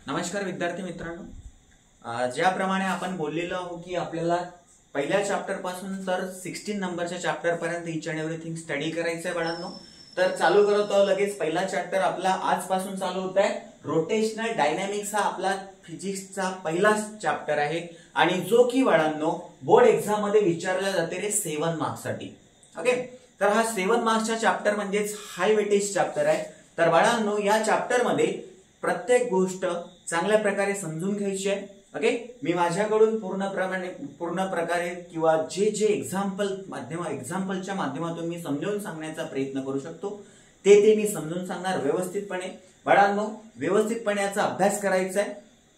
नमस्कार विद्यार्थी मित्रांनो, ज्याप्रमाणे आपण बोललेलो आहोत की आपल्याला पहिल्या चॅप्टर पासून तर 16 नंबरच्या चॅप्टर पर्यंत इच अँड एव्हरीथिंग स्टडी करायचं आहे बाळांनो. तर चालू करत आहोत लगेच. पहिला चॅप्टर आपला आजपासून चालू होत आहे. रोटेशनल डायनॅमिक्स हा आपला फिजिक्सचा पहिला चॅप्टर आहे आणि जो की बाळांनो बोर्ड एक्झाम मध्ये विचारला जाते रे 7 मार्क्स साठी. ओके, तर हा 7 मार्क्सचा चॅप्टर म्हणजेच हाय वेटेज चॅप्टर आहे. तर बाळांनो या चॅप्टर मध्ये प्रत्येक गोष्ट चांगल्या प्रकारे समजून घ्यायची आहे. ओके, मी माझ्याकडून पूर्ण प्रकारे किंवा जे एक्झाम्पलच्या माध्यमातून मी समजावून सांगण्याचा प्रयत्न करू शकतो ते मी समजून सांगणार व्यवस्थितपणे. बाळांनो व्यवस्थितपणे याचा अभ्यास करायचा आहे.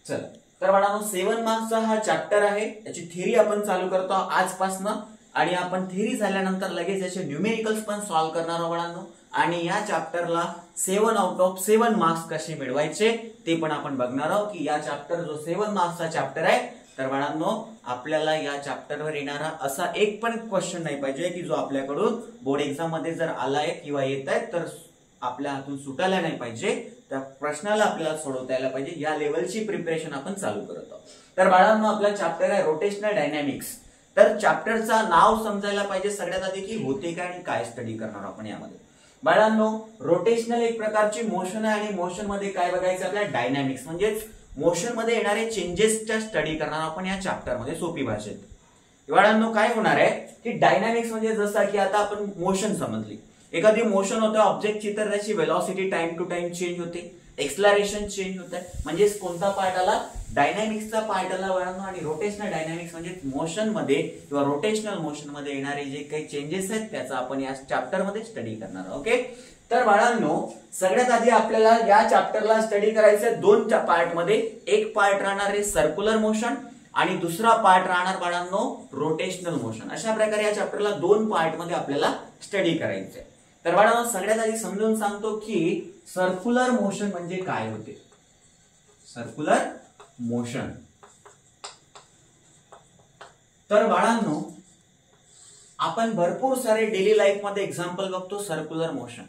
चला, तर बाळांनो 7 मार्क्सचा हा चॅप्टर आहे. याची थिअरी आपण चालू करतो आजपासून आणि आपण थिअरी झाल्यानंतर लगेच याचे न्यूमेरिकल्स पण सॉल्व्ह करणार आहोत बाळांनो. आणि या चॅप्टरला 7 आउट ऑफ 7 मार्क्स कसे मिळवायचे ते पण आपण बघणार आहोत की या चॅप्टर जो 7 मार्क्सचा चॅप्टर आहे. तर बाळांनो आपल्याला या चॅप्टरवर येणारा असा एक पण क्वेश्चन नाही पाहिजे की जो आपल्याकडून बोर्ड एक्झाम मध्ये जर आलाय किंवा येत आहे तर आपल्या हातून सुटायला नाही पाहिजे. त्या प्रश्नाला आपल्याला सोडवता यायला पाहिजे. या लेवलची प्रिपरेशन आपण चालू करत आहोत. तर बाळांनो आपला चॅप्टर आहे रोटेशनल डायनॅमिक्स. तर चॅप्टरचा नाव समजायला पाहिजे सगळ्यात आधी की होते काय आणि काय स्टडी करणार आपण यामध्ये. बाळांनो रोटेशनल एक प्रकारची मोशन आहे आणि मोशन मध्ये काय बघायचं आपल्याला डायनॅमिक्स म्हणजेच मोशन मध्ये येणारे चेंजेसच्या स्टडी करणार आपण या चॅप्टर मध्ये सोपी भाषेत. बाळांनो काय होणार आहे की डायनॅमिक्स म्हणजे जसं की आता आपण मोशन समजली, एखादी मोशन होते ऑब्जेक्टची तर त्याची velocity time to time change होते, एक्सलरेशन चेंज होत आहे. म्हणजे कोणता पार्ट आला डायनॅमिक्सचा पार्ट आला बाळांनो. आणि रोटेशनल डायनॅमिक्स म्हणजे मोशन मध्ये किंवा रोटेशनल मोशन मध्ये येणारे जे काही चेंजेस आहेत त्याचा आपण या चॅप्टर मध्ये स्टडी करणार आहोत. ओके, तर बाळांनो सगळ्यात आधी आपल्याला या चॅप्टरला स्टडी करायचं आहे 2 पार्ट मध्ये. एक पार्ट राहणार आहे सर्क्युलर मोशन आणि दुसरा पार्ट राहणार बाळांनो रोटेशनल मोशन. अशा प्रकारे या चॅप्टरला 2 पार्ट मध्ये आपल्याला स्टडी करायचं आहे. तर बाळांनो सगळ्यात आधी समजून सांगतो की सर्क्युलर मोशन म्हणजे काय होते. सर्क्युलर मोशन तर बाळांनो आपण भरपूर सारे डेली लाईफ मध्ये एक्झाम्पल बघतो सर्क्युलर मोशन.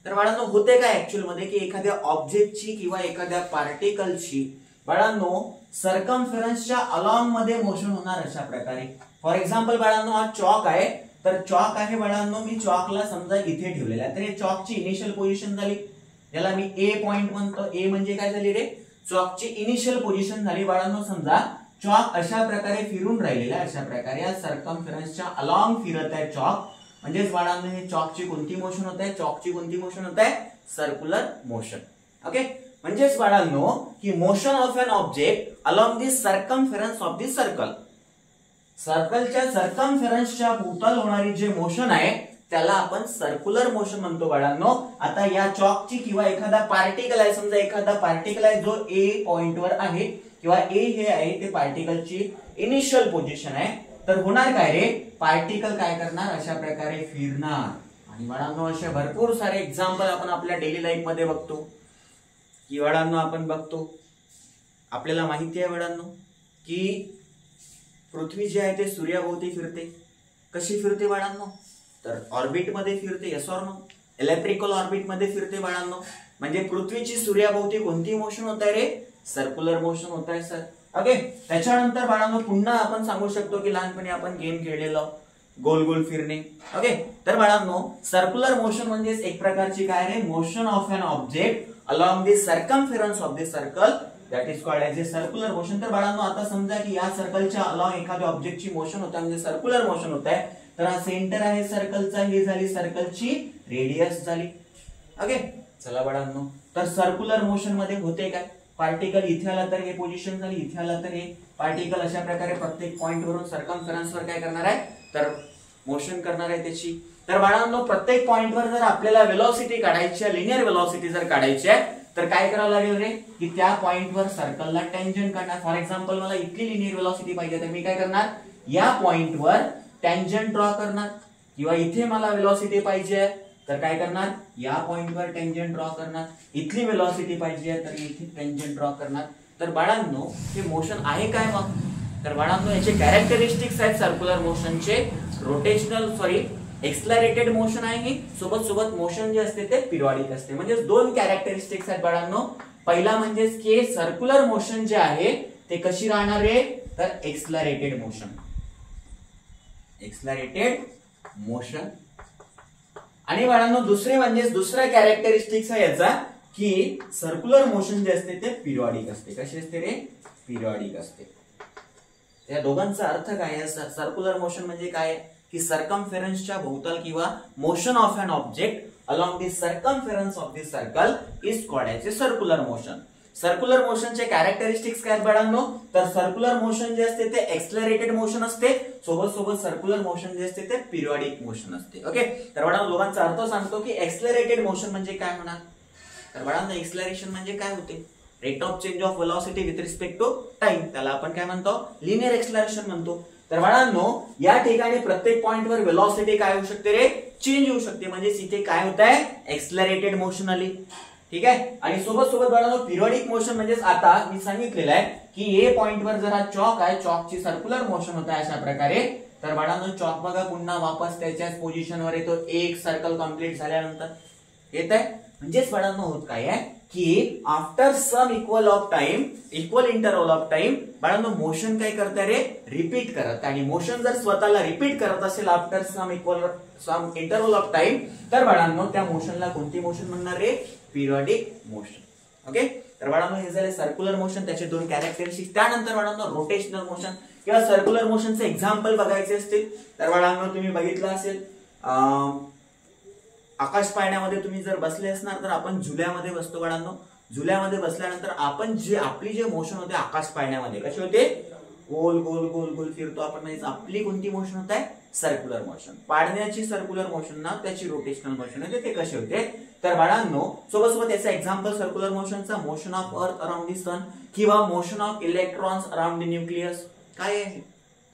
तर बाळांनो होते काय ऍक्च्युअल मध्ये की एखाद्या ऑब्जेक्टची किंवा एखाद्या पार्टिकलची बाळांनो सर्कमफरन्सच्या अलॉंग मध्ये मोशन होणार अशा प्रकारे. फॉर एक्झाम्पल बाळांनो हा चॉक आहे. तर चॉक आहे बाळांनो, मी चॉकला समजा इथे ठेवलेला आहे. तर हे चॉकची इनिशियल पोझिशन झाली, याला मी ए पॉइंट म्हणतो. ए म्हणजे काय झाली रे चॉकची इनिशियल पोझिशन झाली बाळांनो. समजा चॉक अशा प्रकारे फिरून राहिलेला आहे, अशा प्रकारे या सर्कमफरन्सच्या अलॉंग फिरत आहे चॉक. म्हणजेच बाळांनो हे चॉकची कोणती मोशन होत आहे, चॉकची कोणती मोशन होत आहे सर्क्युलर मोशन. ओके, म्हणजेच बाळांनो की motion of an object along the circumference of the circle. सर्कलच्या सर्कमफरन्सच्या भोवताल होणारी जे मोशन आहे त्याला आपण सर्क्युलर मोशन म्हणतो बाळांनो. आता या चॉकची किंवा एखादा पार्टिकल आहे, समजा एखादा पार्टिकल आहे जो ए पॉइंटवर आहे किंवा ए हे आहे ते पार्टिकलची इनिशियल पोझिशन आहे. तर होणार काय रे पार्टिकल काय करणार अशा प्रकारे फिरणार. आणि बाळांनो असे भरपूर सारे एक्झाम्पल आपण आपल्या डेली लाईफ मध्ये बघतो की बाळांनो आपण बघतो आपल्याला माहिती आहे बाळांनो की पृथ्वी जी आहे ते सूर्याभोवती फिरते. कशी फिरते बाळांनो तर ऑर्बिट मध्ये फिरते. Yes or no, electrical orbit मध्ये फिरते बाळांनो. म्हणजे पृथ्वीची सूर्याभोवती कोणती मोशन होत आहे रे सर्क्युलर मोशन होत आहे सर. ओके, त्याच्यानंतर बाळांनो पुन्हा आपण सांगू शकतो की लहानपणी आपण गेम खेळलेलो गोल गोल फिरणे. ओके, तर बाळांनो सर्क्युलर मोशन म्हणजे एक प्रकारची काय रे motion of an object along the circumference of the circle that is called as a circular motion. तर बाळांनो आता समजा की या सर्कलच्या अलॉंग एखाद्या ऑब्जेक्टची मोशन होत आहे म्हणजे सर्क्युलर मोशन होत आहे. तर हा सेंटर आहे सर्कलचा, ही झाली सर्कलची रेडियस झाली. ओके, चला बाळांनो तर सर्क्युलर मोशन मध्ये होते काय पार्टिकल इथे आला तर हे पोझिशन झाली, इथे आला तर हे पार्टिकल अशा प्रकारे प्रत्येक पॉइंट वरून सर्कमफरन्सवर काय करणार आहे तर मोशन करणार आहे त्याची. तर बाळांनो प्रत्येक पॉइंटवर जर आपल्याला वेलॉसिटी काढायची आहे, लिनियर वेलॉसिटी जर काढायची आहे तर काय करावं लागेल रे की त्या पॉइंटवर सर्कलला टँजंट काढणार. फॉर एक्झाम्पल मला इतकी लिनियर वेलॉसिटी पाहिजे तर मी काय करणार या पॉइंटवर टँजंट ड्रॉ करणार. किंवा इथे मला वेलॉसिटी पाहिजे तर काय करणार या पॉइंटवर टँजंट ड्रॉ करणार. इथली वेलॉसिटी पाहिजे तर इथे टँजंट ड्रॉ करणार. तर बाळांनो हे मोशन आहे काय मग तर बाळांनो याचे कॅरेक्टरिस्टिक्स आहेत सर्क्युलर मोशनचे. एक्सलरेटेड मोशन आहे, सोबत सोबत मोशन जे असते ते पिरियॉडिक असते. म्हणजे 2 कॅरेक्टरिस्टिक्स आहेत बाळांनो पहिला म्हणजेच की सर्क्युलर मोशन जे आहे ते कशी राहणार आहे, तर एक्सलरेटेड मोशन. Accelerated motion. आणि बाळांनो दुसरे म्हणजे दुसरा कॅरेक्टरिस्टिक्स आहे याचा की सर्क्युलर मोशन जे असते ते पिरियॉडिक असते. कशी असते रे, पिरियॉडिक असते. या दोघांचा अर्थ काय आहे, सर्क्युलर मोशन म्हणजे काय की सर्कमफेरन्सच्या भोवताल किंवा motion of an object along the circumference of the circle is called as a circular motion. Circular मोशनचे कॅरेक्टरिस्टिक्स काय बाळांनो, तर सर्क्युलर मोशन जे असते ते एक्सलरेटेड मोशन असते, सोबत सोबत सर्क्युलर मोशन जे असते ते पिरियॉडिक मोशन असते. ओके, तर बाळांनो दोघांचा अर्थ सांगतो की एक्सलरेटेड मोशन म्हणजे काय होणार, तर बाळांनो एक्सलरेशन म्हणजे काय होते, rate of change of velocity with respect to time, त्याला आपण काय म्हणतो, लिनियर एक्सलरेशन म्हणतो. तर बाळांनो या ठिकाणी प्रत्येक पॉइंटवर वेलोसिटी काय होऊ शकते रे, चेंज होऊ शकते. म्हणजे इथे काय होत आहे, एक्सलरेटेड मोशन आली. ठीक आहे. आणि सोबत सोबत बाळांनो पिरियॉडिक मोशन म्हणजे आता मी सांगितलेलं आहे की ए पॉइंटवर जर हा चॉक आहे, चॉकची सर्क्युलर मोशन होत आहे अशा प्रकारे. तर बाळांनो चॉक बघा पुन्हा वापस त्याच्याच पोझिशनवर येतो एक सर्कल कंप्लीट झाल्यानंतर येत आहे. म्हणजेच बाळांनो होत काय आहे की after sum equal interval of time बाळांनो मोशन काय करत रे, रिपीट करत. आणि मोशन जर स्वतःला रिपीट करत असेल after some interval of time, तर बाळांनो त्या मोशनला कोणती मोशन म्हणणार रे, पिरियॉडिक मोशन. ओके, तर बाळांनो हे झाले सर्क्युलर मोशन, त्याचे दोन कॅरेक्टरिस्टिक्स. त्यानंतर बाळांनो रोटेशनल मोशन किंवा सर्क्युलर मोशनचे एक्झाम्पल बघायचे असतील तर बाळांनो तुम्ही बघितलं असेल आकाश पाळण्यामध्ये तुम्ही जर बसले असणार तर आपण झुल्यामध्ये बसतो बाळांनो. झुल्यामध्ये बसल्यानंतर आपण आपली जे मोशन होते आकाश पाळण्यामध्ये कशी होते, गोल गोल गोल गोल फिरतो आपण. म्हणजे आपली कोणती मोशन होत आहे, सर्क्युलर मोशन. पाळण्याची सर्क्युलर मोशन ना त्याची रोटेशनल मोशन होते, ते कसे होते, तर बाळांनो सोबत सोबत याचा एक्झाम्पल सर्क्युलर मोशनचा motion of earth around the sun किंवा motion of electrons around the nucleus काय आहे,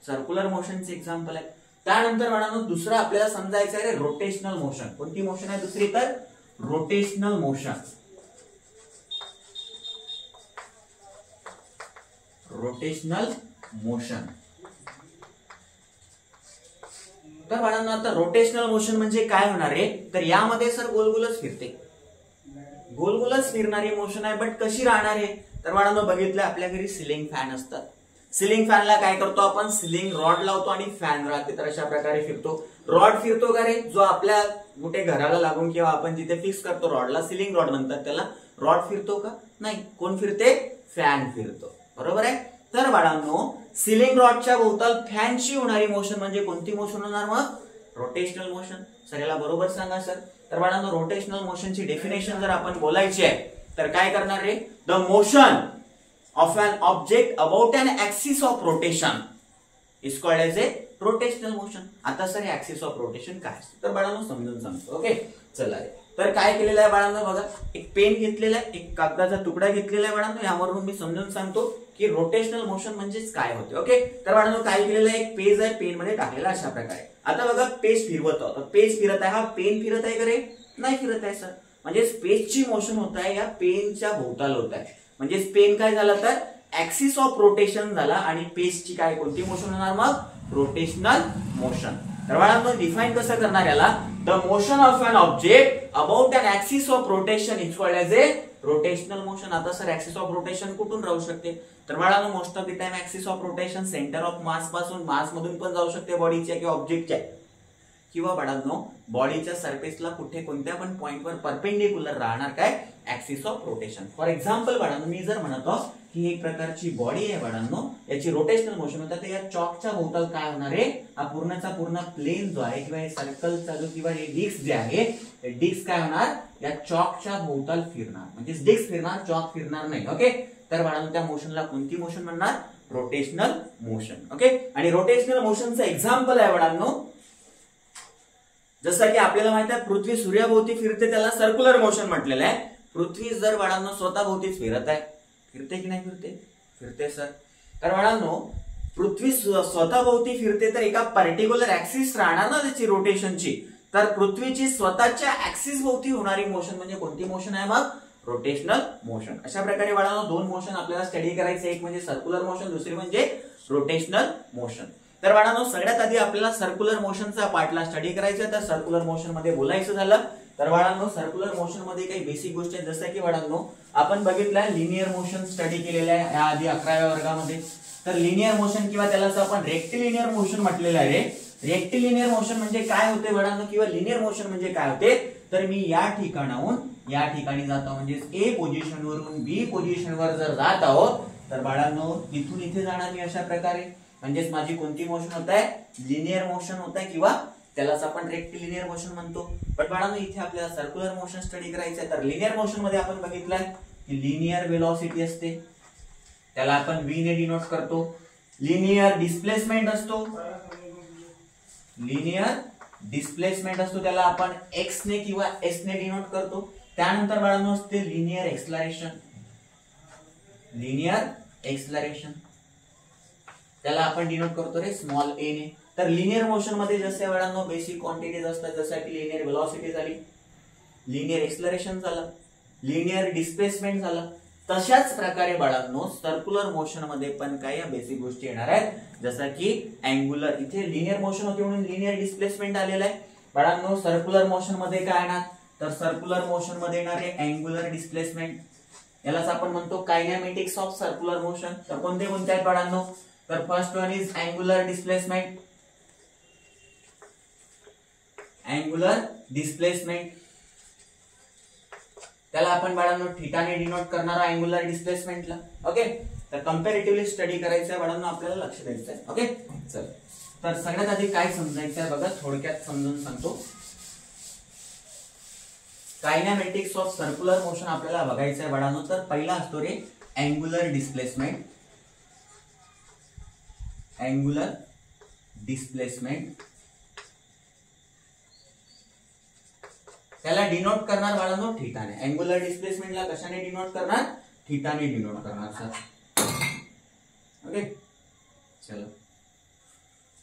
सर्क्युलर मोशनचे एक्झाम्पल आहे. त्यानंतर बाळांनो दुसरं आपल्याला समजायचं आहे रोटेशनल मोशन. कोणती मोशन आहे दुसरी, तर रोटेशनल मोशन. Rotational motion. तर बाळांनो आता रोटेशनल मोशन म्हणजे काय होणार आहे, तर यामध्ये सर गोलगोलच फिरते, गोलगोलच फिरणारी मोशन आहे. बट कशी राहणार आहे, तर बाळांनो बघितलं आपल्या घरी सिलिंग फॅन असतात. सिलिंग फॅनला काय करतो आपण, सिलिंग रॉड लावतो आणि फॅन राहते, तर अशा प्रकारे फिरतो. रॉड फिरतो का रे, जो आपल्या कुठे घराला लागून किंवा आपण जिथे फिक्स करतो रॉडला, सिलिंग रॉड म्हणतात त्याला, रॉड फिरतो का, नाही. कोण फिरते, फॅन फिरतो. बरोबर आहे. तर बाळांनो सिलिंग रॉडच्या भोवताल फॅनची होणारी मोशन म्हणजे कोणती मोशन होणार मग, रोटेशनल मोशन. सर याला बरोबर सांगा सर. तर बाळांनो रोटेशनल मोशनची डेफिनेशन जर आपण बोलायची आहे तर काय करणार रे, the motion of an object about an axis of rotation is called as a rotational motion. आता सर ऍक्सिस ऑफ रोटेशन काय असतं तर बाळांनो समजून सांगतो. ओके चला, तर काय केलेलं आहे बाळांनो बघा, एक पेन घेतलेला आहे, एक कागदाचा तुकडा घेतलेला आहे बाळांनो. यावरून मी समजून सांगतो की रोटेशनल मोशन म्हणजेच काय होते. ओके, तर बाळांनो काय केलेलं आहे, एक पेज आहे, पेन मध्ये टाकलेला अशा प्रकारे. आता बघा पेज फिरवत आहोत, पेज फिरत आहे, हा पेन फिरत आहे का रे, नाही फिरत आहे सर. म्हणजे पेजची मोशन होत आहे या पेनच्या भोवताल होत आहे. म्हणजे पेन काय झाला तर ऍक्सिस ऑफ रोटेशन झाला आणि पेजची काय कोणती मोशन होणार मग, रोटेशनल मोशन. तर बाळांनो डिफाइन कसं करणार याला, the motion of an object about an axis of rotation is called as A rotational motion. आता सर ऍक्सिस ऑफ रोटेशन कुठून राहू शकते, तर बाळांनो most of the time axis of rotation centre of mass पासून, मास मधून पण जाऊ शकते बॉडीच्या किंवा ऑब्जेक्टच्या, किंवा बाळांनो बॉडीच्या सरफेसला कुठे कोणत्या पण पॉइंटवर परपेंडिक्युलर राहणार काय, axis of rotation. For example बाळांनो मी जर म्हणतो की एक प्रकारची बॉडी आहे बाळांनो, याची रोटेशनल मोशन होतात, तर या चॉकच्या भोवताल काय होणार आहे, हा पूर्णचा पूर्ण प्लेन जो आहे किंवा हे सर्कल चालू किंवा हे डिस्क जे आहे, हे डिस्क काय होणार, या चॉकच्या भोवताल फिरणार. म्हणजे डिस्क फिरणार, चॉक फिरणार नाही. ओके, तर बाळांनो त्या मोशनला कोणती मोशन म्हणणार, रोटेशनल मोशन. ओके, आणि रोटेशनल मोशनचं एक्झाम्पल आहे बाळांनो जसं की आपल्याला माहित आहे पृथ्वी सूर्याभोवती फिरते, त्याला सर्क्युलर मोशन म्हटलेलं आहे. पृथ्वी जर बाळांनो स्वतःभोवतीच फिरत आहे, फिरते की नाही फिरते, फिरते सर. तर बाळांनो पृथ्वी स्वतःभोवती फिरते तर एका पर्टिक्युलर ऍक्सिस राहणार ना त्याची रोटेशनची, तर पृथ्वीची स्वतःच्या ऍक्सिस भोवती होणारी मोशन म्हणजे कोणती मोशन आहे मग, रोटेशनल मोशन. अशा प्रकारे बाळांनो दोन मोशन आपल्याला स्टडी करायचे, एक म्हणजे सर्क्युलर मोशन, दुसरी म्हणजे रोटेशनल मोशन. तर बाळांनो सगळ्यात आधी आपल्याला सर्क्युलर मोशनचा पार्टला स्टडी करायचा. तर सर्क्युलर मोशन मध्ये बोलायचं झालं तर बाळांनो सर्क्युलर मोशन मध्ये काही बेसिक गोष्टी आहेत, जसं की बाळांनो आपण बघितलंय लिनियर मोशन स्टडी केलेलं आहे या आधी 11व्या वर्गामध्ये. तर लिनियर मोशन किंवा त्यालाच आपण रेक्टिलिनियर मोशन म्हटलेलं आहे. रेक्टिलिनियर मोशन म्हणजे काय होते बाळांनो किंवा लिनियर मोशन म्हणजे काय होते, तर मी या ठिकाणाहून या ठिकाणी जातो म्हणजे ए पोझिशन वरून बी पोझिशन वर जर जात आहोत तर बाळांनो इथून इथे जाणार मी अशा प्रकारे, म्हणजेच माझी कोणती मोशन होत आहे, लिनियर मोशन होत आहे किंवा त्यालाच आपण रेक्टिलिनियर मोशन म्हणतो. पण बाळांनो इथे आपल्याला सर्क्युलर मोशन स्टडी करायचं आहे. तर लिनियर मोशन मध्ये आपण बघितलंय की लिनियर वेलोसिटी असते, त्याला आपण v ने डिनोट करतो. लिनियर डिस्प्लेसमेंट असतो, लिनियर डिस्प्लेसमेंट असतो त्याला आपण x ने किंवा s ने डिनोट करतो. त्यानंतर बाळांनो असते लिनियर एक्सलरेशन, लिनियर एक्सलरेशन त्याला आपण डिनोट करतो रे स्मॉल a ने. तर लिनियर मोशन मध्ये जसे बाळांनो बेसिक क्वांटिटीज असतात, जसं की लिनियर वेलोसिटी झाली, लिनियर एक्सलरेशन झालं, लिनियर डिस्प्लेसमेंट झालं, तशाच प्रकारे बाळांनो सर्क्युलर मोशन मध्ये पण काही बेसिक गोष्टी येणार आहेत, जसं की अँग्युलर. इथे लिनियर मोशन होती म्हणून लिनियर डिस्प्लेसमेंट आलेलं आहे. बाळांनो सर्क्युलर मोशन मध्ये काय येणार, तर सर्क्युलर मोशन मध्ये येणार आहे अँग्युलर डिस्प्लेसमेंट, यालाच आपण म्हणतो कायनेमॅटिक्स ऑफ सर्क्युलर मोशन. तर कोणते कोणते आहेत बाळांनो, तर first one is angular displacement, angular displacement त्याला आपण बाळांनो थीटाने डिनोट करणार अँग्युलर डिस्प्लेसमेंटला. ओके, तर कंपॅरेटिव्हली स्टडी करायचं आहे बाळांनो, आपल्याला लक्ष द्यायचं आहे. ओके चल, तर सगळ्यात आधी काय समजायचं आहे बघा, थोडक्यात समजून सांगतो. कायनेमॅटिक्स ऑफ सर्क्युलर मोशन आपल्याला बघायचं आहे बाळांनो. तर पहिला असतो रे अँग्युलर डिस्प्लेसमेंट, अँग्युलर डिस्प्लेसमेंट त्याला डिनोट करणार बाळांनो थीटाने. अँग्युलर डिस्प्लेसमेंटला कशाने डिनोट करणार, थीटाने डिनोट करणार सर. ओके चलो,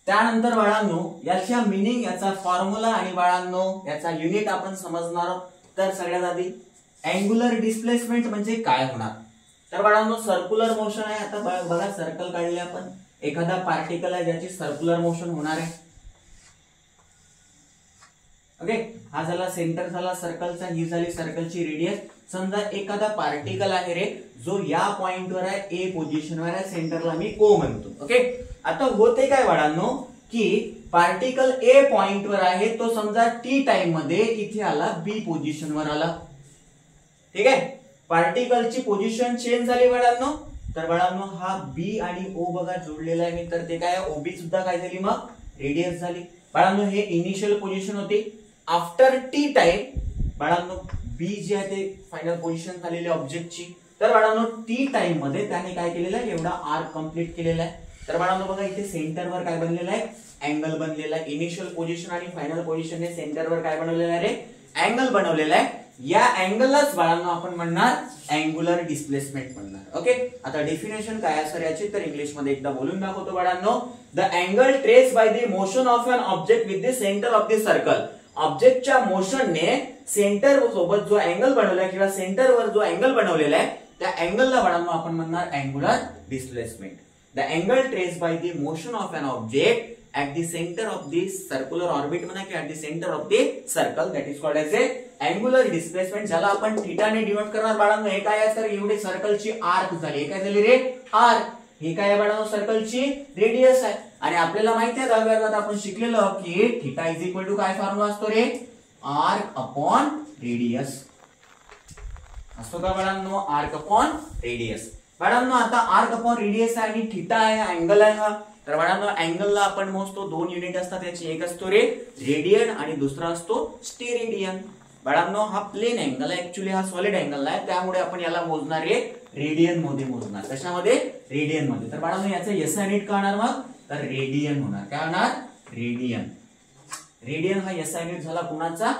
त्यानंतर बाळांनो याच्या मिनिंग, याचा फॉर्म्युला आणि बाळांनो याचा युनिट आपण समजणार आहोत. तर सगळ्यात आधी अँग्युलर डिस्प्लेसमेंट म्हणजे काय होणार, तर बाळांनो सर्क्युलर मोशन आहे. आता बघा सर्कल काढले आपण, एखादा पार्टिकल आहे ज्याची सर्क्युलर मोशन होणार आहे. ओके, हा झाला सेंटर झाला सर्कलचा, ही झाली सर्कलची रेडियस. समजा एखादा पार्टिकल आहे रे जो या पॉइंटवर आहे, ए पोझिशनवर आहे, सेंटरला मी ओ म्हणतो. ओके, आता होते काय बाळांनो की पार्टिकल ए पॉइंटवर आहे, तो समजा टी टाइम मध्ये इथे आला बी पोझिशनवर आला. ठीक आहे, पार्टिकलची पोझिशन चेंज झाली बाळांनो. तर बाळांनो हा बी आणि ओ बघा जोडलेला आहे मी, तर ते काय ओबी सुद्धा काय झाली मग रेडियस झाली. बाळांनो हे इनिशियल पोझिशन होती. आफ्टर टी टाइम बाळांनो बी जी आहे ते फायनल पोझिशन झालेली ऑब्जेक्टची. तर बाळांनो टी टाइम मध्ये त्याने काय केलेलं आहे, एवढा आर्क कंप्लीट केलेला आहे. तर बाळांनो बघा इथे सेंटरवर काय बनलेलं आहे, अँगल बनलेला आहे. इनिशियल पोझिशन आणि फायनल पोझिशनने सेंटरवर काय बनवलेलं आहे रे, अँगल बनवलेला आहे. या अँगललाच बाळांनो आपण म्हणणार अँग्युलर डिस्प्लेसमेंट म्हणणार. ओके, आता डेफिनेशन काय सर याची, तर इंग्लिश मध्ये एकदा बोलून दाखवतो बाळांनो. The angle trace by the motion of an object with the centre of the circle. ऑब्जेक्टच्या मोशनने सेंटर सोबत जो अँगल बनवलाय किंवा सेंटरवर जो अँगल बनवलेला आहे त्या अँगलला बाळांनो आपण म्हणणार angular displacement. The angle trace by the motion of an object at the center of the circular orbit म्हणा की at the center of the circle, that is called as a angular displacement, ज्याला आपण थीटाने denote करणार बाळांनो. हे काय आहे तर एवढी सर्कलची आर्क झाली. हे काय झाली रे, आर्क. हे काय आहे बाळांनो, सर्कलची रेडियस आहे. आणि आपल्याला माहिती आहे 10व्या वर्गात आपण शिकलेलो की थीटा इज इक्वल टू काय फॉर्म्युला असतो रे, आर्क अपॉन रेडियस असतो का बाळांनो, आर्क अपॉन रेडियस. बाळांनो आता आर्क अपॉन रेडियस आहे आणि थीटा आहे, अँगल आहे हा. तर बाळांनो अँगलला आपण मोजतो, दोन युनिट असतात याची, एक असतो रे रेडियन आणि दुसरा असतो स्टेरेडियन. बाळांनो हा प्लेन अँगल आहे, ऍक्च्युली हा सॉलिड अँगल आहे, त्यामुळे आपण याला मोजणार रे रेडियन मध्ये मोजणार. कशामध्ये, रेडियन मध्ये. तर बाळांनो याचा एसआय युनिट काय होणार मग, तर रेडियन होणार. काय होणार, रेडियन. रेडियन हा एसआय युनिट झाला कुणाचा,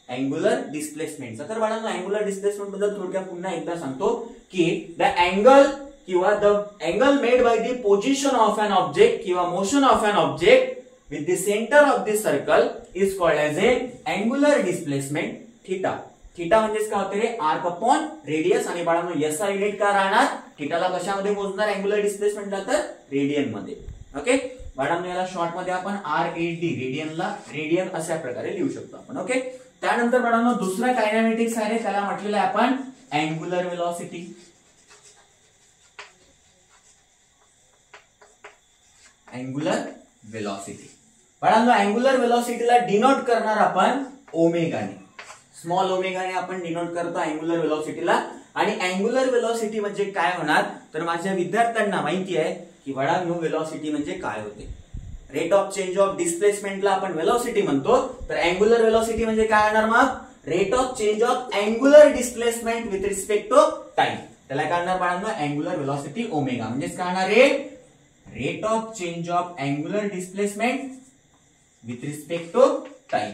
अँग्युलर डिस्प्लेसमेंटचा. तर बाळांनो अँग्युलर डिस्प्लेसमेंट बद्दल थोडक्यात पुन्हा एकदा सांगतो की द अँगल किंवा the angle made by the position of an object किंवा motion of an object with the centre of the circle is called as a angular displacement theta. Theta म्हणजेच काय होते रे, आर्क अपॉन रेडियस. आणि बाळांनो याचा unit काय राहणार, थीटाला कशामध्ये मोजणार अँग्युलर डिस्प्लेसमेंटला, तर रेडियन मध्ये. ओके बाळांनो याला शॉर्ट मध्ये आपण RAD रेडियनला रेडियन अशा प्रकारे लिहू शकतो आपण. ओके, त्यानंतर बाळांनो दुसरा कायनेमॅटिक्स आहे, त्याला म्हटलेलं आहे आपण अँग्युलर वेलॉसिटी. अँग्युलर वेलॉसिटी बाळांनो, अँग्युलर वेलॉसिटीला डिनोट करणार आपण ओमेगाने, स्मॉल ओमेगाने आपण डिनोट करतो अँग्युलर वेलॉसिटीला. आणि अँग्युलर वेलॉसिटी म्हणजे काय होणार, तर माझ्या विद्यार्थ्यांना माहिती आहे की बाळांनो वेलॉसिटी म्हणजे काय होते. रेट ऑफ चेंज ऑफ डिस्प्लेसमेंटला आपण वेलॉसिटी म्हणतो, तर अँग्युलर वेलॉसिटी म्हणजे काय होणार मग, rate of change of angular displacement with respect to time. त्याला काय होणार बाळांनो, अँग्युलर वेलॉसिटी ओमेगा. म्हणजेच काय होणार आहे, rate of change of angular displacement with respect to time.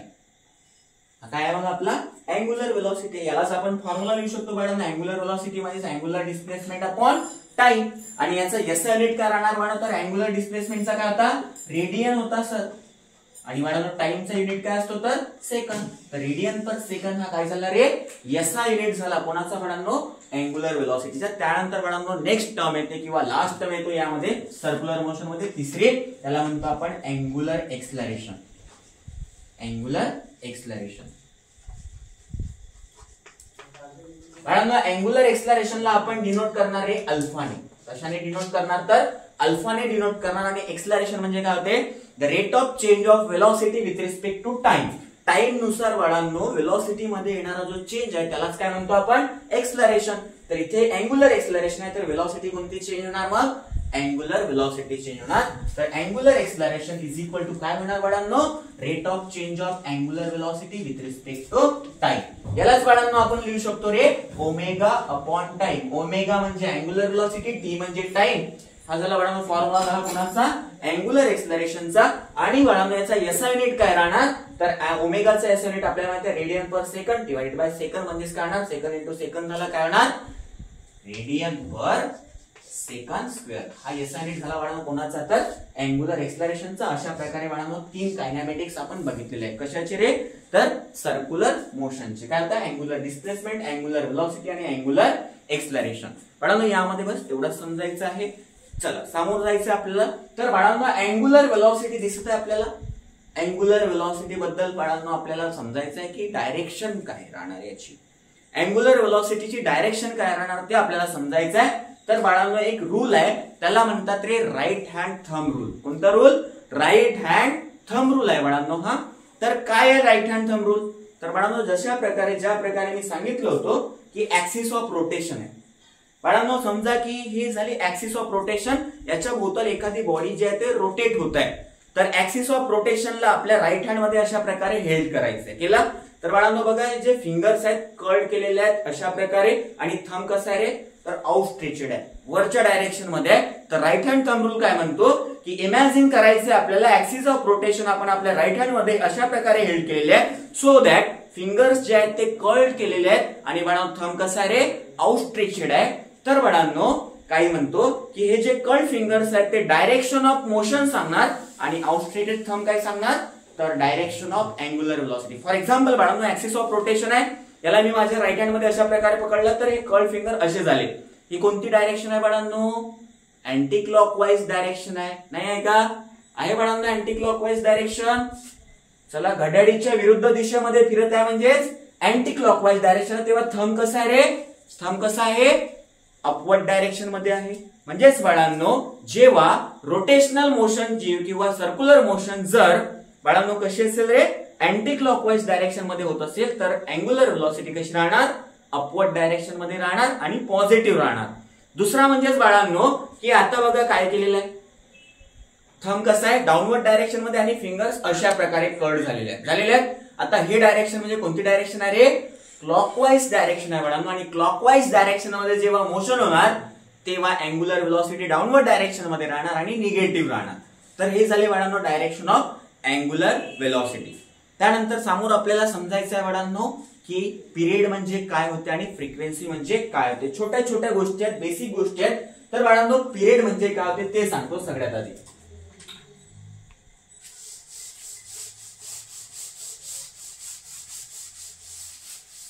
काय आहे मग आपला अँग्युलर वेलॉसिटी. यालाच आपण फॉर्म्युला लिहू शकतो बाळांनो, अँग्युलर वेलॉसिटी म्हणजे अँग्युलर डिस्प्लेसमेंट अपॉन टाइम. आणि याचा एसआय युनिट काय राहणार बाळांनो, तर अँग्युलर डिस्प्लेसमेंटचा काय होता, रेडियन होता सर. आणि बाळांनो टाइमचा युनिट काय असतो, तर सेकंद. तर रेडियन पर सेकंद हा काय झाला रे, एसआय युनिट झाला कोणाचा बाळांनो, अँग्युलर वेलॉसिटीचा. त्यानंतर बाळांनो नेक्स्ट टर्म येते किंवा लास्ट टर्म येतो यामध्ये सर्क्युलर मोशन मध्ये, तिसरे, त्याला म्हणतो आपण अँग्युलर एक्सलरेशन. अँग्युलर एक्सलरेशन बाळांनो, अँग्युलर एक्सलरेशनला आपण डिनोट करणार आहे अल्फाने. कशाने डिनोट करणार, तर अल्फाने डिनोट करणार. आणि एक्सलरेशन म्हणजे काय होते, the rate of change of velocity with respect to time. Time नुसार बाळांनो वेलॉसिटी मध्ये येणारा जो चेंज आहे त्यालाच काय म्हणतो आपण, एक्सलरेशन. तर इथे अँग्युलर एक्सलरेशन आहे, तर वेलॉसिटी कोणती चेंज होणार मग, अँग्युलर वेलॉसिटी चेंज होणार. तर angular acceleration is equal to काय होणार बाळांनो, rate of change of angular velocity with respect to time. यालाच बाळांनो आपण लिहू शकतो रे ओमेगा अपॉन टाइम. ओमेगा म्हणजे अँग्युलर वेलॉसिटी, टी म्हणजे टाइम. हा झाला बाळांनो फॉर्म्युला झाला कोणाचा, अँग्युलर एक्सलरेशनचा. आणि बाळांनो याचा एसआय युनिट काय राहणार, तर ओमेगाचा एसआय युनिट आपल्याला माहिती आहे radian per second divided by second. म्हणजेच काय होणार, सेकंड इंटू सेकंड झाला काय होणार, रेडियन पर सेकंड स्क्वेअर. हा एसआय युनिट झाला बाळांनो कोणाचा, तर अँग्युलर एक्सलरेशनचा. अशा प्रकारे बाळांनो तीन कायनेमॅटिक्स आपण बघितलेले आहे. कशाचे रे, तर सर्क्युलर मोशनचे. काय होतं, अँग्युलर डिस्प्लेसमेंट, अँग्युलर वेलॉसिटी आणि अँग्युलर एक्सलरेशन. बाळांनो यामध्ये बस तेवढंच समजायचं आहे. चला समोर जायचं आपल्याला. तर बाळांनो अँग्युलर वेलॉसिटी दिसत आहे आपल्याला. अँग्युलर वेलॉसिटी बद्दल बाळांनो आपल्याला समजायचं आहे की डायरेक्शन काय राहणार याची. अँग्युलर वेलॉसिटीची डायरेक्शन काय राहणार ते आपल्याला समजायचं आहे. तर बाळांनो एक रूल आहे, त्याला म्हणतात रे राईट हँड थंब रूल. कोणता rule, right hand thumb rule आहे बाळांनो हा. तर काय आहे राईट हँड थंब रूल, तर बाळांनो ज्या प्रकारे मी सांगितलं होतं की ऍक्सिस ऑफ रोटेशन आहे बाळांनो. समजा की ही झाली ऍक्सिस ऑफ रोटेशन, याच्या भोवताल एखादी बॉडी जी आहे ते रोटेट होत आहे. तर ऍक्सिस ऑफ रोटेशनला आपल्या राईट हँड मध्ये अशा प्रकारे हेल्ड करायचंय. केला तर बाळांनो बघा जे फिंगर्स आहेत कर्ड केलेले आहेत अशा प्रकारे. आणि थंब कसा आहे रे, तर आउटस्ट्रेचेड आहे, वरच्या डायरेक्शन मध्ये आहे. तर राईट हँड थंब रूल काय म्हणतो की इमॅजिन करायचं आपल्याला ऍक्सिस ऑफ रोटेशन आपण आपल्या राईट हँड मध्ये अशा प्रकारे हेल्ड केलेले आहे, सो दॅट फिंगर्स जे आहेत ते कर्ड केलेले आहेत. आणि बाळांनो थंब कसा आहे रे, आउटस्ट्रेचेड आहे. तर बाळांनो काही म्हणतो की हे जे कर्ड फिंगर्स आहेत ते डायरेक्शन ऑफ मोशन सांगणार. आणि आउटस्ट्रेटेड थंब काय सांगणार, तर direction of angular velocity. For example बाळांनो ऍक्सिस ऑफ रोटेशन आहे, याला मी माझ्या राईट हँड मध्ये अशा प्रकारे पकडलं तर हे कर्ड फिंगर असे झाले. ही कोणती डायरेक्शन आहे बाळांनो, अँटी क्लॉकवाईज डायरेक्शन आहे. नाही आहे का, आहे बाळांनो अँटी क्लॉकवाईज डायरेक्शन. चला घड्याळीच्या विरुद्ध दिशेमध्ये फिरत आहे म्हणजेच अँटी क्लॉकवाईज डायरेक्शन. तेव्हा थंब कसा आहे रे, थंब कसा आहे, अपवर्ड डायरेक्शन मध्ये आहे. म्हणजेच बाळांनो जेव्हा रोटेशनल मोशन किंवा सर्क्युलर मोशन जर बाळांनो कशी असेल रे, अँटी क्लॉकवाईज डायरेक्शन मध्ये होत असेल तर अँग्युलर वेलॉसिटी कशी राहणार, अपवर्ड डायरेक्शन मध्ये राहणार आणि पॉझिटिव्ह राहणार. दुसरा म्हणजेच बाळांनो की आता बघा काय केलेलं आहे, थंब कसा आहे डाऊनवर्ड डायरेक्शन मध्ये आणि फिंगर्स अशा प्रकारे कर्ड झालेले आहेत. आता हे डायरेक्शन म्हणजे कोणती डायरेक्शन आहे रे, क्लॉकवाईज डायरेक्शन आहे बाळांनो. आणि क्लॉकवाईज डायरेक्शन मध्ये जेव्हा मोशन होणार तेव्हा अँग्युलर वेलॉसिटी डाऊनवर्ड डायरेक्शन मध्ये राहणार आणि निगेटिव्ह राहणार. तर हे झाले बाळांनो डायरेक्शन ऑफ अँग्युलर वेलॉसिटी. त्यानंतर समोर आपल्याला समजायचं आहे बाळांनो की पिरियड म्हणजे काय होते आणि फ्रिक्वेन्सी म्हणजे काय होते. छोट्या छोट्या गोष्टी आहेत, बेसिक गोष्टी आहेत. तर बाळांनो पिरियड म्हणजे काय होते ते सांगतो सगळ्यात आधी.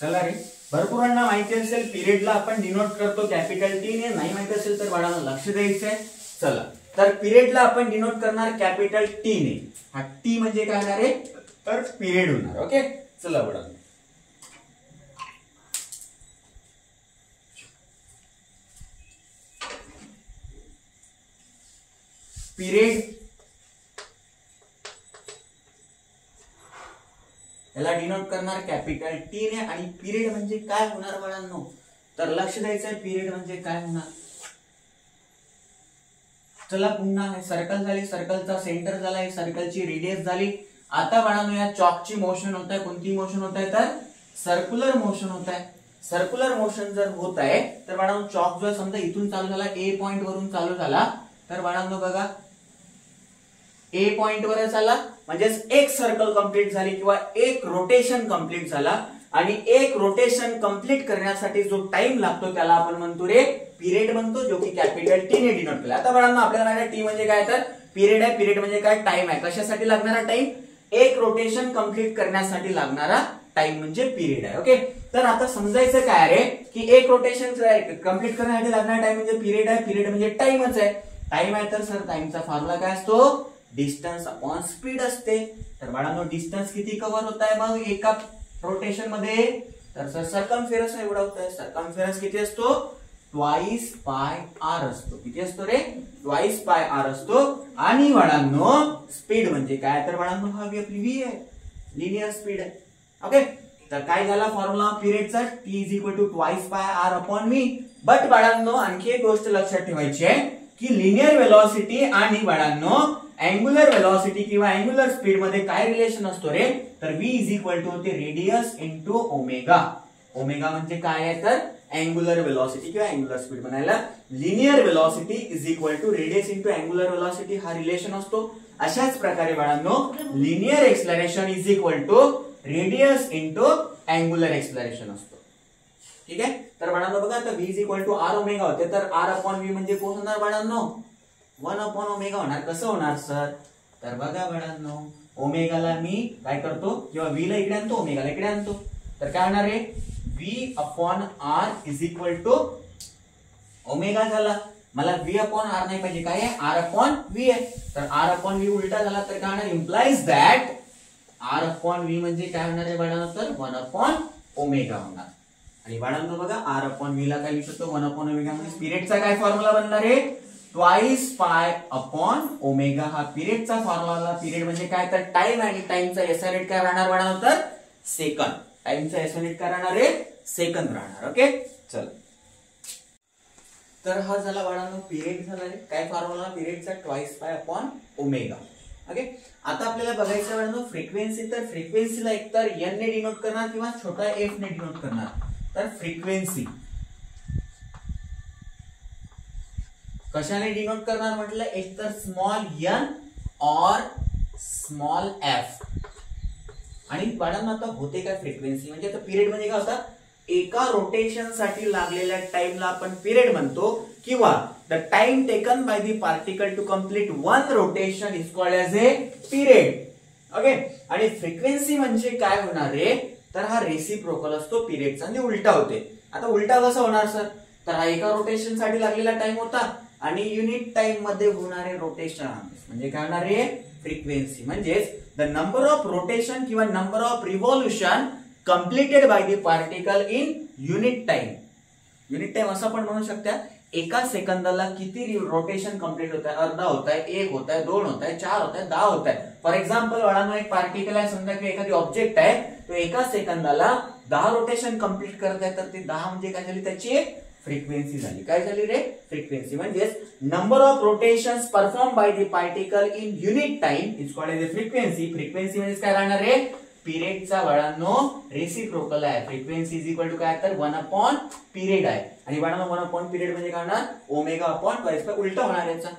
चला रे, भरपूरांना माहिती असेल पिरियडला आपण डिनोट करतो कॅपिटल टी ने. नाही माहिती असेल तर बाळांनो लक्ष द्यायचंय. चला तर पिरियडला आपण डिनोट करणार कॅपिटल टी ने. हा टी म्हणजे काय होणार आहे, तर पिरियड होणार. ओके चला बाळांनो पिरियड, याला डिनोट करणार कॅपिटल टी ने. आणि पिरियड म्हणजे काय होणार बाळांनो, तर लक्ष द्यायचं, पिरियड म्हणजे काय होणार. चला पुन्हा हे सर्कल झाली, सर्कलचा सेंटर झाला, हे सर्कलची रेडियस झाली. आता बाळांनो या चॉकची मोशन होत आहे, कोणती मोशन होत आहे, तर सर्क्युलर मोशन होत आहे. सर्क्युलर मोशन जर होत आहे तर बाळांनो चॉक जो समजा इथून चालू झाला, ए पॉइंट वरून चालू झाला, तर बाळांनो बघा ए पॉइंट वर आला म्हणजेच एक सर्कल कंप्लीट झाली किंवा एक रोटेशन कंप्लीट झाला. आणि एक रोटेशन कंप्लीट करण्यासाठी जो टाइम लागतो त्याला आपण म्हणतो रे पिरियड म्हणतो, जो की कॅपिटल टी ने डिनोट केला. आता बाळांनो आपल्याला माहिती आहे टी म्हणजे काय, तर पिरियड आहे. पिरियड म्हणजे काय, टाइम आहे. कशासाठी लागणारा टाइम, एक रोटेशन कंप्लीट करण्यासाठी लागणारा टाइम म्हणजे पिरियड आहे. ओके, तर आता समजायचं काय रे की एक रोटेशन कंप्लीट करण्यासाठी लागणारा टाइम म्हणजे पिरियड आहे. पिरियड म्हणजे टाइमच आहे. टाइम आहे तर सर टाइमचा फॉर्म्युला काय असतो, डिस्टन्स अपॉन स्पीड असते. तर बाळांनो डिस्टन्स किती कव्हर होत आहे मग एका रोटेशन मध्ये, तर सर सर्कमफेरन्स एवढा होत आहे. सर्कमफेरन्स किती असतो, ट्वाइस पाय आर असतो. किती असतो रे, ट्वाइस पाय आर असतो. आणि बाळांनो स्पीड म्हणजे काय, तर बाळांनो हा आपली व्ही आहे, लिनियर स्पीड आहे. ओके, तर काय झाला फॉर्म्युला पिरियडचा, T is equal to twice pi R upon V. But बाळांनो आणखी एक गोष्ट लक्षात ठेवायची आहे की लिनियर वेलॉसिटी आणि बाळांनो अँग्युलर वेलॉसिटी किंवा अँग्युलर स्पीड मध्ये काय रिलेशन असतो रे, तर v इज इक्वल टू ते रेडियस इंटू ओमेगा. ओमेगा म्हणजे काय आहे, तर अँग्युलर वेलॉसिटी किंवा अँग्युलर स्पीड म्हणायला linear velocity is equal to radius into angular velocity हा रिलेशन असतो. अशाच प्रकारे बाळांनो linear acceleration is equal to radius into angular acceleration असतो. ठीक आहे, तर बाळांनो बघा आता v is equal to R omega होते, तर आर अपॉन व्ही म्हणजे कोण होणार बाळांनो, 1 अपॉन ओमेगा होणार. कसं होणार सर, तर बघा बाळांनो ओमेगाला मी काय करतो किंवा v ला इकडे आणतो, ओमेगाला इकडे आणतो, तर काय होणार आहे v upon R is equal to omega झाला. मला v अपॉन आर नाही पाहिजे, काय आहे r अपॉन v आहे. तर r अपॉन v उलटा झाला तर काय होणार, implies that r upon v म्हणजे काय होणार आहे बाळांनो, तर 1 अपॉन ओमेगा होणार. आणि बाळांनो बघा r अपॉन v ला काय लिहू शकतो, 1 अपॉन ओमेगा. म्हणजे पिरियडचा काय फॉर्म्युला बनणार आहे, ट्वाइस पाय अपॉन ओमेगा. हा पिरियडचा फॉर्म्युला. पिरियड म्हणजे काय, तर टाइम. आणि टाइमचा एसआय युनिट काय राहणार बाळांनो, तर सेकंद. टाइमचा एसआय युनिट काय राहणार आहे, सेकंद राहणार. ओके, चल तर हा झाला बाळांनो पिरियड झाला आहे. काय फॉर्म्युला पिरियडचा, twice pi upon omega. Okay, आता आपल्याला बघायचं बाळांनो फ्रिक्वेन्सी. तर फ्रिक्वेन्सीला एकतर n ने डिनोट करणार किंवा छोटा f ने डिनोट करणार. तर फ्रिक्वेन्सी कशाने डिनोट करणार म्हटलं, एक तर स्मॉल n और स्मॉल f. आणि बाळांनो आता होते काय फ्रिक्वेन्सी म्हणजे, आता पिरियड म्हणजे काय होता, एका रोटेशन साठी लागलेल्या टाइमला आपण पिरियड म्हणतो, किंवा the time taken by the particle to complete one rotation is called as a period. Okay, आणि फ्रिक्वेन्सी म्हणजे काय होणार रे, तर हा रेसिप्रोकल असतो पिरियडचा आणि उलटा होते. आता उलटा कसं होणार सर, तर हा एका रोटेशन साठी लागलेला टाइम होता आणि युनिट टाइम मध्ये होणारे रोटेशन म्हणजे काय होणार रे, फ्रिक्वेन्सी. म्हणजेच द नंबर ऑफ रोटेशन किंवा number of revolution completed by the particle in unit time. Unit time असं पण म्हणू शकता, एका सेकंदाला किती रोटेशन कंप्लीट होत आहे, अर्धा होत आहे, 1 होत आहे, 2 होत आहे, 4 होत आहे, 10 होत आहे. फॉर एक्झाम्पल बाळांनो एक पार्टिकल आहे समजा किंवा एखादी ऑब्जेक्ट आहे, तो एका सेकंदाला 10 रोटेशन कंप्लीट करत आहे, तर ते 10 म्हणजे काय झाली, त्याची एक फ्रिक्वेन्सी झाली. काय झाली रे, फ्रिक्वेन्सी. म्हणजेच number of rotations perform by the particle in unit time is called as a frequency. Frequency म्हणजे काय राहणार रे, पिरियडचा बाळांनो रेसिप्रोकल आहे. फ्रिक्वेन्सी इज इक्वल टू काय, तर 1 अपॉन पिरियड आहे. आणि बाळांनो 1 अपॉन पिरियड म्हणजे काय होणार, ओमेगा अपॉन ट्वाइस पाय. उलटा होणार याचा,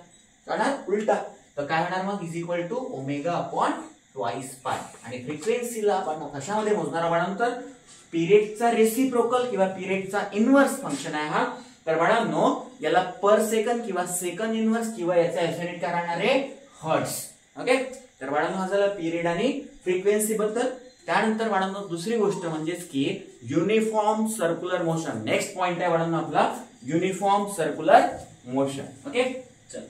होणार उलटा. तर काय होणार मग, is equal to omega upon twice pi. आणि फ्रिक्वेन्सीला आपण कशामध्ये मोजणार बाळांनो, तर पिरियडचा रेसिप्रोकल किंवा पिरियडचा इनव्हर्स फंक्शन आहे हा. तर बाळांनो याला पर सेकंड किंवा सेकंड इनव्हर्स किंवा याचा एसआय युनिट काय राहणार आहे, हर्ट्झ. ओके, तर बाळांनो हा झाला पिरियड आणि फ्रिक्वेन्सी बद्दल. त्यानंतर बाळांनो दुसरी गोष्ट म्हणजेच की uniform circular motion. Next point आहे बाळांनो आपला युनिफॉर्म सर्क्युलर मोशन. ओके, चल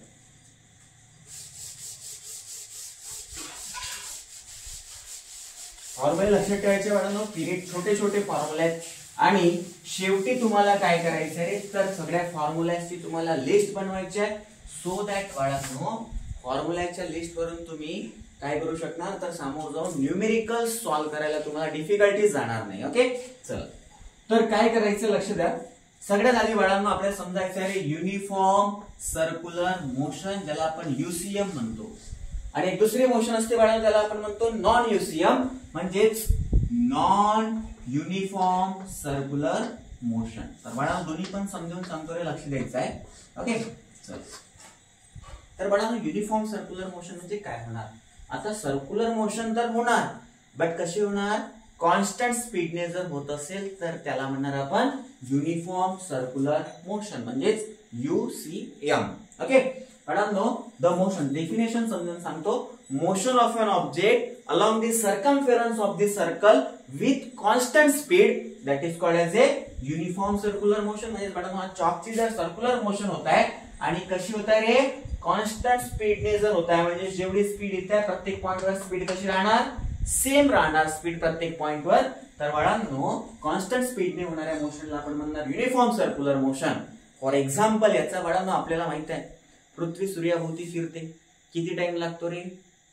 फॉर्म्युले लक्षात ठेवायचे बाळांनो. पिरियड छोटे छोटे फॉर्म्युले आहेत आणि शेवटी तुम्हाला काय करायचं आहे, तर सगळ्या फॉर्म्युलाची तुम्हाला लिस्ट बनवायची आहे, सो दॅट बाळांनो फॉर्म्युलाच्या लिस्ट वरून तुम्ही काय करू शकणार तर समोर जाऊन न्यूमेरिकल सॉल्व्ह करायला तुम्हाला डिफिकल्टी जाणार नाही. ओके चल, तर काय करायचं लक्ष द्या. सगळ्यात आधी बाळांनो आपल्याला समजायचं आहे युनिफॉर्म सर्क्युलर मोशन, ज्याला आपण युसीएम म्हणतो. आणि एक दुसरी मोशन असते बाळांनो, त्याला आपण म्हणतो नॉन युसीएम, म्हणजेच नॉन युनिफॉर्म सर्क्युलर मोशन. तर बाळांनो दोन्ही पण समजून सांगतो रे, लक्ष द्यायचं आहे. ओके चल, तर बाळांनो युनिफॉर्म सर्क्युलर मोशन म्हणजे काय होणार. आता सर्क्युलर मोशन तर होणार, बट कशी होणार, कॉन्स्टंट स्पीडने जर होत असेल तर त्याला म्हणणार आपण युनिफॉर्म सर्क्युलर मोशन, म्हणजेच युसीएम. ओके बाळांनो, द मोशन डेफिनेशन समजून सांगतो. Motion of an object along the circumference of the circle with constant speed, that is called as a uniform circular motion. म्हणजे बाळांनो हा चॉकची जर सर्क्युलर मोशन होत आहे आणि कशी होत आहे रे, कॉन्स्टंट स्पीडने जर होत आहे, म्हणजे जेवढी स्पीड येते प्रत्येक पॉइंटवर स्पीड कशी राहणार, सेम राहणार स्पीड प्रत्येक पॉइंटवर. तर बाळांनो कॉन्स्टंट स्पीडने होणाऱ्या मोशनला आपण म्हणणार uniform circular motion. For example याचा बाळांनो आपल्याला माहित आहे, पृथ्वी सूर्याभोवती फिरते, किती टाइम लागतो रे,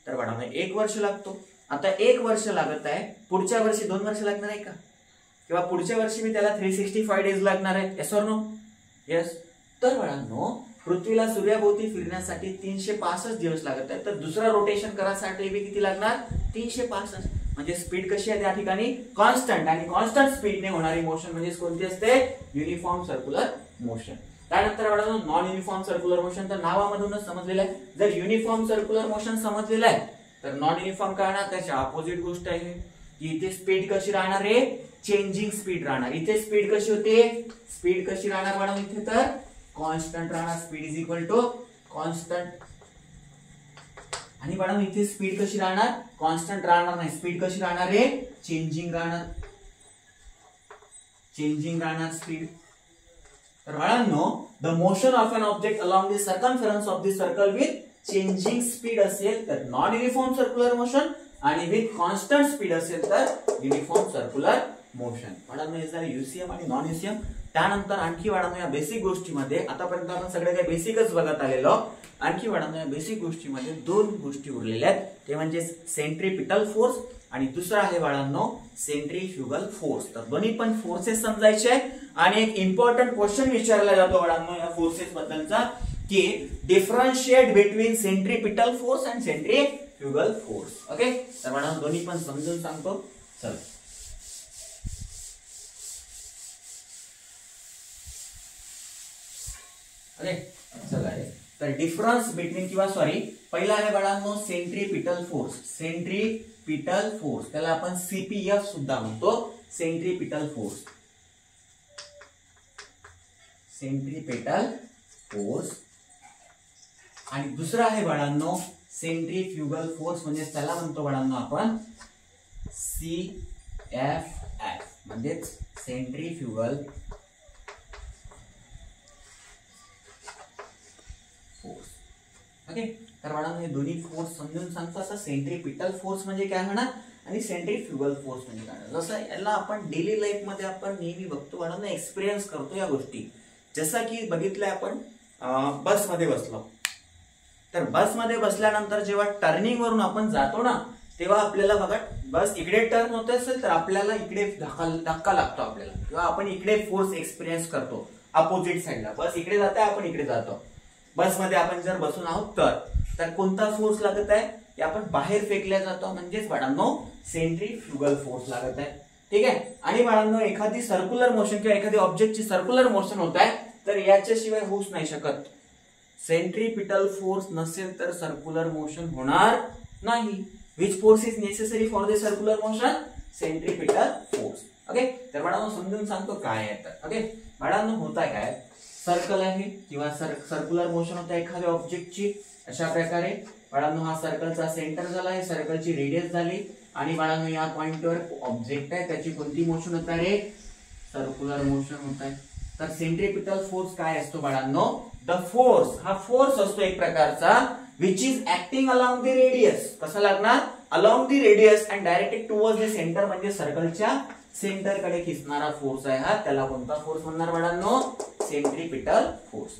तर बाळांनो 1 वर्ष लागतो. आता 1 वर्ष लागत आहे, पुढच्या वर्षी 2 वर्ष लागणार आहे का, किंवा पुढच्या वर्षी मी त्याला 365 डेज लागणार आहे, येस ऑर नो, येस. तर बाळांनो पृथ्वीला सूर्याभोवती फिरण्यासाठी 365 दिवस लागत आहे, तर दुसरा रोटेशन करायसाठी किती लागणार, 365. म्हणजे स्पीड कशी आहे त्या ठिकाणी, कॉन्स्टंट. आणि कॉन्स्टंट स्पीडने होणारी मोशन म्हणजे कोणती असते, युनिफॉर्म सर्क्युलर मोशन. त्यानंतर बाळांनो नॉन युनिफॉर्म सर्क्युलर मोशन, तर नावामधूनच समजलेलं आहे. जर युनिफॉर्म सर्क्युलर मोशन समजलेलं आहे तर नॉन युनिफॉर्म काय राहणार, त्याच्या ऑपोजिट गोष्ट आहे. इथे स्पीड कशी राहणार रे, चेंजिंग स्पीड राहणार. इथे स्पीड कशी होते, स्पीड कशी राहणार बाळांनो, इथे तर कॉन्स्टंट राहणार. Speed is equal to constant. आणि बाळांनो इथे स्पीड कशी राहणार, कॉन्स्टंट राहणार नाही. स्पीड कशी राहणार रे, चेंजिंग राहणार, चेंजिंग राहणार स्पीड. तर बाळांनो the motion of an object along the circumference of the circle with changing speed असेल तर नॉन युनिफॉर्म सर्क्युलर मोशन, आणि विथ कॉन्स्टंट स्पीड असेल तर युनिफॉर्म सर्क्युलर मोशन. बाळांनो हे झाले युसीएम आणि नॉन युसीएम. त्यानंतर आणखी बाळांनो या बेसिक गोष्टीमध्ये, आतापर्यंत आपण सगळे काही बेसिकच बघत आलेलो. आणखी बाळांनो या बेसिक गोष्टीमध्ये 2 गोष्टी उरलेल्या आहेत, ते म्हणजे सेंट्रीपिटल फोर्स आणि दुसरा आहे बाळांनो सेंट्रीफ्युगल फोर्स. तर दोन्ही पण फोर्सेस समजायचे. आणि एक इम्पॉर्टंट क्वेश्चन विचारला जातो बाळांनो या फोर्सेस बद्दलचा, की differentiate between centripetal force and centrifugal force. Okay तर बाळांनो दोन्ही पण समजून सांगतो. चल ओके चला रे, तर डिफरन्स बिटवीन किंवा सॉरी पहिला आहे बाळांनो सेंट्रीपिटल फोर्स. सेंट्रीपिटल फोर्स त्याला आपण सीपीएफ सुद्धा म्हणतो, सेंट्रीपिटल फोर्स, सेंट्रीपिटल फोर्स. आणि दुसरा आहे बाळांनो सेंट्रीफ्युगल फोर्स, म्हणजे त्याला म्हणतो बाळांनो आपण सीएफएफ, म्हणजे सेंट्रीफ्युगल फोर्स. ओके तर बाळांनो हे दोन्ही फोर्स समजून सांगतो. आता सेंट्रीपिटल फोर्स म्हणजे काय होणार आणि सेंट्रीफ्युगल फोर्स म्हणजे काय, जसं याला आपण डेली लाईफ मध्ये आपण नेहमी बघतो बाळांनो, एक्सपिरियन्स करतो या गोष्टी. जसं की बघितलंय आपण बस मध्ये बसलो, तर बस मध्ये बसल्यानंतर जेव्हा टर्निंग वरून आपण जातो ना, तेव्हा आपल्याला बघा बस इकडे टर्न होत असेल तर आपल्याला इकडे धक्का लागतो आपल्याला, किंवा आपण इकडे फोर्स एक्सपिरियन्स करतो अपोजिट साइडला. बस इकडे जाते, आपण इकडे जातो. बसमध्ये आपण जर बसून आहोत तर कोणता फोर्स लागत आहे, की आपण बाहेर फेकल्या जातो, म्हणजेच बाळांनो सेंट्रीफ्युगल फोर्स लागत आहे. ठीक आहे. आणि बाळांनो एखादी सर्क्युलर मोशन किंवा एखादी ऑब्जेक्टची सर्क्युलर मोशन होत आहे तर याच्याशिवाय होऊच नाही शकत. सेंट्रीपिटल फोर्स नसेल तर सर्क्युलर मोशन होणार नाही. Which force is necessary for the circular motion, centripetal force. Okay तर बाळांनो समजून सांगतो काय आहे तर. ओके बाळांनो होत आहे काय, सर्कल आहे किंवा सर्क्युलर मोशन होत आहे एखाद्या ऑब्जेक्टची. अशा प्रकारे बाळांनो हा सर्कलचा सेंटर झाला आहे, सर्कलची रेडियस झाली, आणि बाळांनो या पॉइंटवर ऑब्जेक्ट आहे, त्याची कोणती मोशन होत आहे, सर्क्युलर मोशन होत आहे. तर सेंट्रीपिटल फोर्स काय असतो बाळांनो, द फोर्स, हा फोर्स असतो एक प्रकारचा which is acting along the radius. कसा लागणार, along the radius and directed towards the centre, म्हणजे सर्कलच्या सेंटर कडे खिचणारा फोर्स आहे हा. त्याला कोणता फोर्स म्हणणार बाळांनो, centripetal force.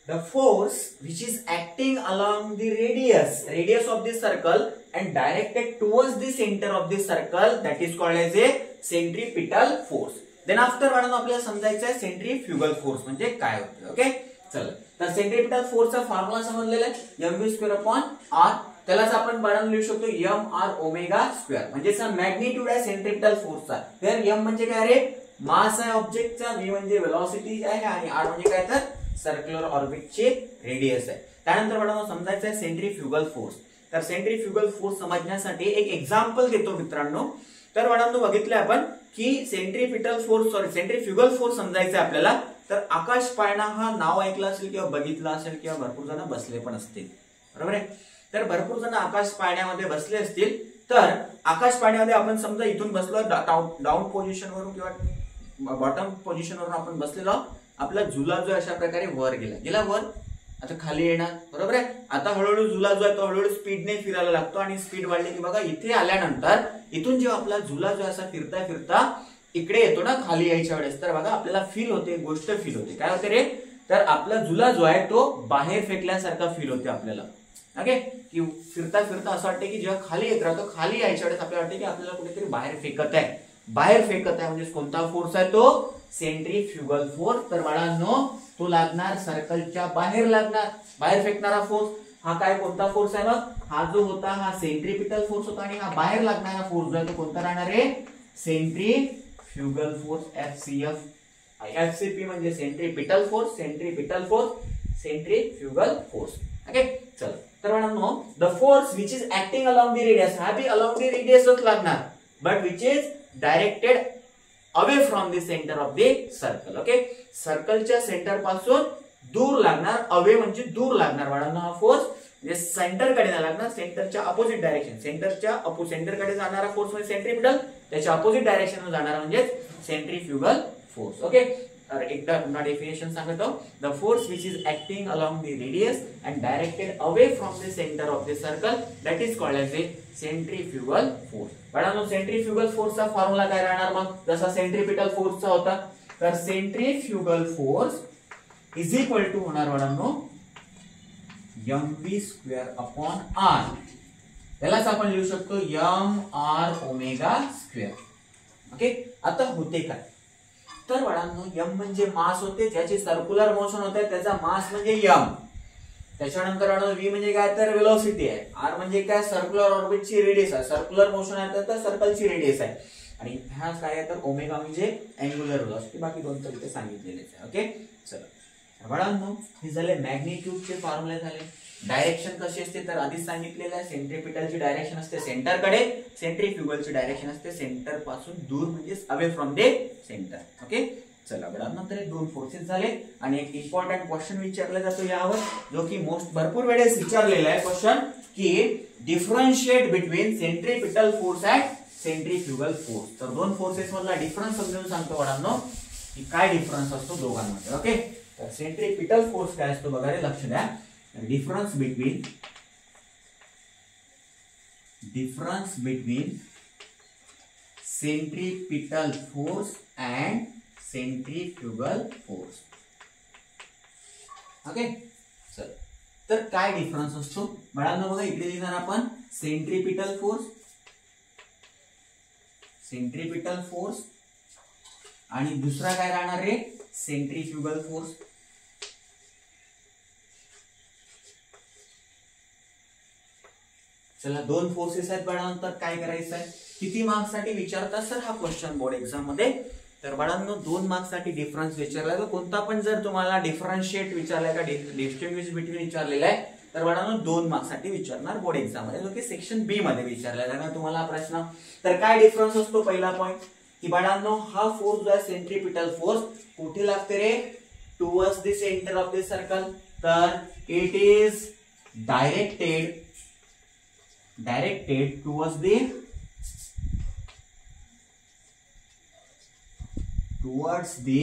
the force which is acting along the radius of the circle and directed towards the center of the circle, that is called as a centripetal force. Then after बाळांनो आपल्याला समजायचं आहे centrifugal force म्हणजे काय होते. Okay, चला तर centripetal फोर्सचा formula समजलेला आहे mv²/r. त्यालाच आपण बाळांनो लिहू शकतो mr⍵², म्हणजे मॅग्निट्यूड आहे सेंट्रिपिटल फोर्सचा. तर m म्हणजे काय रे, मास आहे ऑब्जेक्टचा, v म्हणजे वेलोसिटी आहे आणि r म्हणजे काय तर सर्क्युलर ऑर्बिटचे रेडियस आहे. त्यानंतर बाळांनो समजायचं आहे सेंट्रीफ्युगल फोर्स. तर सेंट्रीफ्युगल फोर्स समजण्यासाठी एक एक्झाम्पल देतो मित्रांनो. तर बाळांनो बघितलं आपण की सेंट्रीफ्युगल फोर्स समजायचं आपल्याला. तर आकाश पाळणा हा नाव ऐकलं असेल किंवा बघितलं असेल किंवा भरपूर जण बसले पण असतील, बरोबर आहे. तर भरपूर जण आकाश पाळण्यामध्ये बसले असतील. तर आकाश पाळण्यामध्ये आपण समजा इथून बसलो डाऊन पोझिशन वरून किंवा बॉटम पोझिशन वरून आपण बसलेलो, आपला झुला जो अशा प्रकारे वर गेला वर, आता खाली येणार, बरोबर आहे. आता हळूहळू झुला जो आहे तो हळूहळू स्पीडने फिरायला लागतो आणि स्पीड वाढली की बघा इथे आल्यानंतर इथून जेव्हा आपला झुला जो असा फिरता फिरता इकडे येतो ना खाली यायच्या वेळेस, तर बघा आपल्याला फील होते, गोष्ट फील होते. काय होते रे, तर आपला झुला जो आहे तो बाहेर फेकल्यासारखा फील होते आपल्याला. ओके, की फिरता फिरता असं वाटतं की जेव्हा खाली येत राहतो, खाली यायच्या वेळेस आपल्याला वाटतं की आपल्याला कुठेतरी बाहेर फेकत आहे. म्हणजे कोणता फोर्स आहे तो सेंट्रीफ्युगल फोर्स. तर बाळांनो तो लागणार सर्कलच्या बाहेर, बाहेर फेकणारा फोर्स. हा काय कोणता फोर्स आहे, मग हा जो होता हा सेंट्रीपिटल फोर्स होता आणि हा बाहेर लागणारा फोर्स जो आहे तो कोणता राहणार आहे, सेंट्रीफ्युगल फोर्स, FCF. FCP म्हणजे centripetal force, centrifugal force. Okay, चल तर बाळांनो the force which is acting along the radius, हा बी अलॉंग द रेडियसच लागणार, but which is directed away from the centre of the circle. Okay, सर्कलच्या centre पासून दूर लागणार, अवे म्हणजे दूर लागणार बाळांनो हा फोर्स. म्हणजे सेंटरकडे नाही लागणार, सेंटरच्या अपोजिट डायरेक्शन, सेंटरकडे जाणारा फोर्स म्हणजे सेंट्रीपिटल, त्याच्या अपोजिट डायरेक्शन जाणारा म्हणजे सेंट्रीफ्युगल फोर्स. ओके, तर एकदा पुन्हा डेफिनेशन सांगतो. The force which is acting along the radius and directed away from the centre of the circle, that is called as a centrifugal force. बाळांनो centrifugal फोर्सचा formula काय राहणार मग, जसा सेंट्रीपिटल फोर्सचा होता. तर centrifugal force is equal to होणार बाळांनो mv²/r. त्यालाच आपण लिहू शकतो mr⍵². ओके, आता होते काय, तर बाळांनो m म्हणजे मास होते, ज्याची सर्क्युलर मोशन होते त्याचा मास म्हणजे m. त्याच्यानंतर v म्हणजे काय तर वेलोसिटी आहे, r म्हणजे काय सर्क्युलर ऑर्बिटची रेडियस आहे, सर्क्युलर मोशन आहे तर सर्कलची रेडियस आहे, आणि हा काय आहे तर ओमेगा म्हणजे अँग्युलर वेलोसिटी. बाकी दोन तर इथे सांगितलेलेच आहे. ओके, चला बाळांनो हे झाले मॅग्निट्यूडचे फॉर्म्युले झाले. डायरेक्शन कशी असते तर आधीच सांगितलेलं आहे, सेंट्रीपिटलची डायरेक्शन असते सेंटरकडे, सेंट्रीफ्युगलची डायरेक्शन असते सेंटर पासून दूर म्हणजे away from the centre. Okay, चला बाळांनो तर हे दोन फोर्सेस झाले आणि एक इम्पॉर्टंट क्वेश्चन विचारला जातो यावर, जो की भरपूर वेळेस विचारलेला आहे क्वेश्चन, की differentiate between centripetal force and centrifugal force. तर दोन फोर्सेस मधला डिफरन्स समजून सांगतो बाळांनो की काय डिफरन्स असतो दोघांमध्ये. ओके, तर सेंट्रीपिटल फोर्स काय असतो बघा रे, लक्ष द्या. Difference between centripetal force and centrifugal force. Okay, चल तर काय डिफरन्स असतो बाळांनो बघा, इकडे लिहिणार आपण सेंट्रीपिटल फोर्स आणि दुसरा काय राहणार रे, सेंट्रीफ्युगल फोर्स. चला दोन फोर्सेस आहेत बाळांनो, तर काय करायचं आहे, किती मार्क्स साठी विचारतात सर हा क्वेश्चन बोर्ड एक्झाम मध्ये. तर बाळांनो 2 मार्क्स साठी डिफरन्स विचारला तर कोणता पण जर तुम्हाला डिफरन्शिएट विचारलाय का डिस्टिंग्विश बिटवीन विचारलेला आहे तर बाळांनो 2 मार्क्स साठी विचारणार बोर्ड एक्झाम मध्ये, जो की सेक्शन बी मध्ये विचारला जाणार तुम्हाला प्रश्न. तर काय डिफरन्स असतो, पहिला पॉइंट की बाळांनो हा फोर्स जो आहे सेंट्रीपिटल फोर्स कुठे लागते रे, towards the centre of the circle. तर it is directed towards the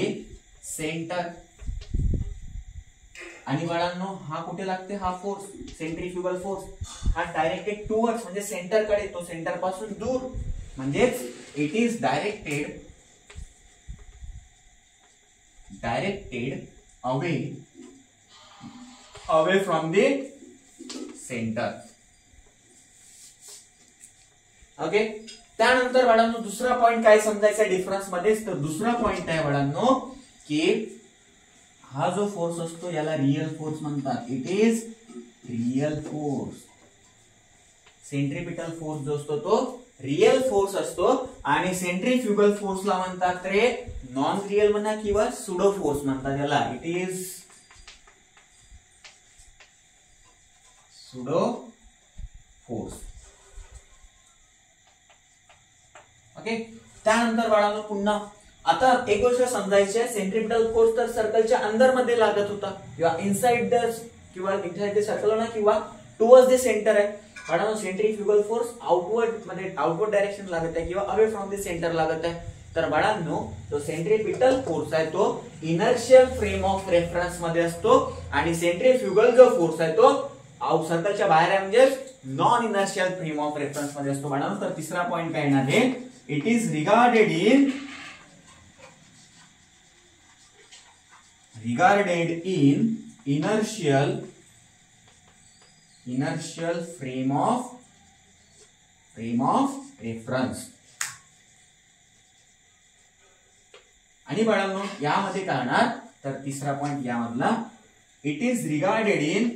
center. आणि बाळांनो हा कुठे लागते, हा फोर्स सेंट्रीफ्युगल फोर्स हा डायरेक्टेड टुवर्ड्स म्हणजे सेंटर कडे, तो सेंटर पासून दूर, म्हणजेच it is directed away from the centre. Okay. त्यानंतर बाळांनो दुसरा पॉइंट काय समजायचा डिफरन्स मध्येच, तर दुसरा पॉइंट आहे बाळांनो की हा जो फोर्स असतो याला रियल फोर्स म्हणतात. It is real force. Centripetal force जो असतो तो रियल फोर्स असतो आणि सेंट्रीफ्युगल फोर्सला म्हणतात रे नॉन रियल म्हणा किंवा सुडो फोर्स म्हणतात याला. It is pseudo force. Okay. त्यानंतर बाळांनो पुन्हा आता एक गोष्ट समजायची आहे, सेंट्रीपिटल फोर्स तर सर्कलच्या अंदर मध्ये लागत होता किंवा इनसाइड द किंवा इनसाइड द सर्कल ना किंवा टुवर्ड्स द सेंटर आहे. बाळांनो सेंट्रीफ्युगल फोर्स आउटवर्ड डायरेक्शन लागत आहे किंवा अवे फ्रॉम द सेंटर लागत आहे. तर बाळांनो तो सेंट्रीपिटल फोर्स आहे तो इनर्शियल फ्रेम ऑफ रेफरन्स मध्ये असतो आणि सेंट्रीफ्युगल जो फोर्स आहे तो आउट सर्कलच्या बाहेर आहे म्हणजे non inertial frame of reference मध्ये असतो. बाळांनो तर तिसरा पॉइंट काय येणार आहे, it is regarded in inertial frame of reference. आणि बाळांनो यामध्ये काय होणार, तर तिसरा पॉइंट यामधला it is regarded in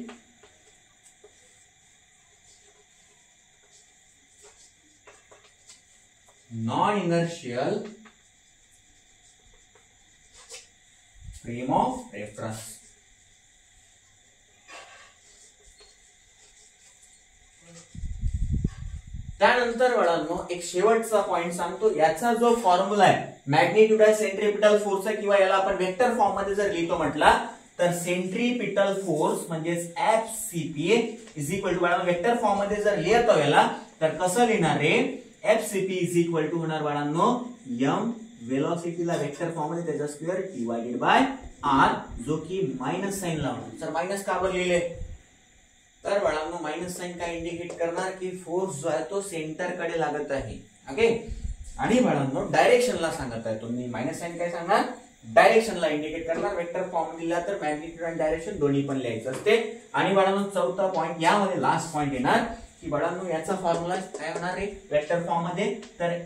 non inertial frame of reference. त्यानंतर बाळांनो एक शेवटचा पॉइंट सांगतो. याचा जो फॉर्म्युला आहे मॅग्निट्यूड आहे सेंट्रीपिटल फोर्स आहे किंवा याला आपण वेक्टर फॉर्म मध्ये जर लिहितो म्हटला तर सेंट्रीपिटल फोर्स म्हणजेच FCP इज इक्वल टू बाळांनो वेक्टर फॉर्म मध्ये जर लिहितो याला तर कसं लिहिणार रे, FCP इज इक्वल टू होणार बाळांनो m वेलोसिटीला वेक्टर फॉर्म मध्ये त्याचा स्क्वेअर डिवाइडेड बाय r जो की मायनस साइन लावणार. तर मायनस का बरं लिहिले, तर बाळांनो मायनस साइन काय इंडिकेट करणार की फोर्स जो आहे तो सेंटर कडे लागत आहे. ओके. आणि बाळांनो डायरेक्शनला सांगत आहे तुम्ही, मायनस साइन काय सांगणार, डायरेक्शनला इंडिकेट करणार. वेक्टर फॉर्म दिला तर मॅग्निट्यूड आणि डायरेक्शन दोन्ही पण लिहायचं असते. आणि बाळांनो चौथा पॉइंट यामध्ये लास्ट पॉइंट येणार की बाळांनो याचा फॉर्म्युला काय होणार आहे वेक्टर फॉर्म मध्ये, तर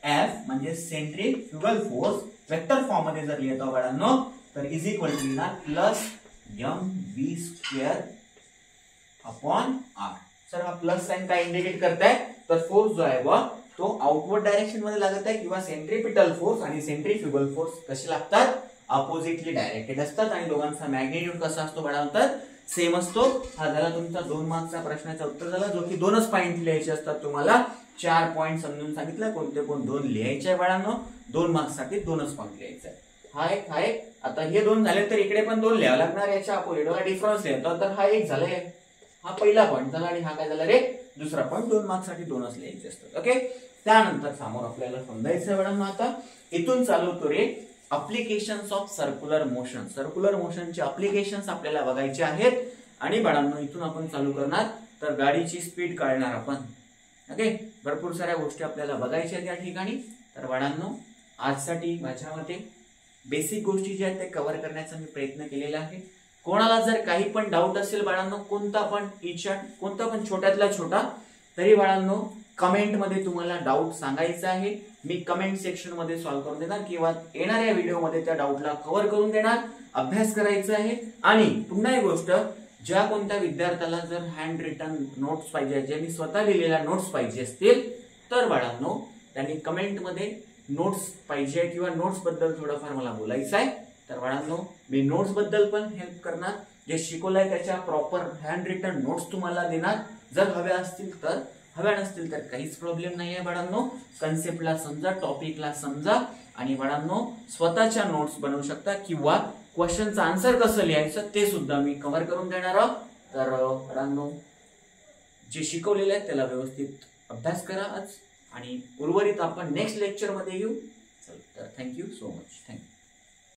F म्हणजे सेंट्रीफ्युगल फोर्स वेक्टर फॉर्म मध्ये जर लिहितो बाळांनो तर इज इक्वल टू येणार plus mv square upon r. Sir हा प्लस साइन काय इंडिकेट करताय, तर फोर्स जो आहे व तो आउटवर्ड डायरेक्शन मध्ये लागत आहे किंवा सेंट्रीपिटल फोर्स आणि सेंट्रीफ्युगल फोर्स कसे लागतात, अपोजिटली डायरेक्टेड असतात आणि दोघांचा मॅग्निट्यूड कसा असतो बाळांनो सेम असतो. हा झाला तुमचा 2 मार्क्सचा प्रश्नाचा उत्तर झाला जो की 2च पॉइंट लिहायचे असतात. तुम्हाला 4 पॉइंट समजून सांगितलं कोणते कोण 2 लिहायचे आहे बाळांनो. 2 मार्क्स साठी 2च पॉइंट लिहायचे आहे. हा एक आता हे 2 झाले तर इकडे पण 2 लिहावं लागणार. याच्या अपोजिट डिफरन्स लिहितो तर हा एक झालाय, हा पहिला पॉइंट झाला आणि हा काय झाला रे दुसरा पॉइंट. 2 मार्क्स साठी 2च लिहायचे असतात. ओके. त्यानंतर समोर आपल्याला समजायचं आहे बाळांनो आता इथून चालू होतो रे applications of circular motion. Circular मोशनचे अप्लिकेशन्स आपल्याला बघायचे आहेत आणि बाळांनो इथून आपण चालू करणार तर गाडीची स्पीड काढणार आपण. ओके. भरपूर साऱ्या गोष्टी आपल्याला बघायच्या आहेत या ठिकाणी. तर बाळांनो आजसाठी माझ्या मते बेसिक गोष्टी ज्या आहेत ते कव्हर करण्याचा मी प्रयत्न केलेला आहे. कोणाला जर काही पण डाऊट असेल बाळांनो कोणता पण छोट्यातला छोटा तरी बाळांनो कमेंट मध्ये तुम्हाला डाऊट सांगायचा आहे. मी कमेंट सेक्शन मध्ये सॉल्व्ह करून देणार किंवा येणाऱ्या व्हिडिओ मध्ये त्या डाऊटला कव्हर करून देणार. अभ्यास करायचा आहे. आणि पुन्हा एक गोष्ट, ज्या कोणत्या विद्यार्थ्याला जर हँड रिटन नोट्स पाहिजे, जे मी स्वतः लिहिलेल्या नोट्स पाहिजे असतील तर बाळांनो त्यांनी कमेंट मध्ये नोट्स पाहिजे किंवा नोट्स बद्दल थोडंफार मला बोलायचं आहे तर बाळांनो मी नोट्स बद्दल पण हेल्प करणार. जे शिकवलंय त्याच्या प्रॉपर हँड रिटन नोट्स तुम्हाला देणार. जर हव्या असतील तर, हव्या नसतील तर काहीच प्रॉब्लेम नाही आहे बाळांनो. कन्सेप्टला समजा, टॉपिकला समजा आणि बाळांनो स्वतःच्या नोट्स बनवू शकता किंवा क्वेश्चनचं आन्सर कसं लिहायचं ते सुद्धा मी कव्हर करून देणार आहोत. तर बाळांनो जे शिकवलेलं आहे त्याला व्यवस्थित अभ्यास करा आज आणि उर्वरित आपण नेक्स्ट लेक्चर मध्ये येऊ. तर थँक्यू सो मच. थँक्यू.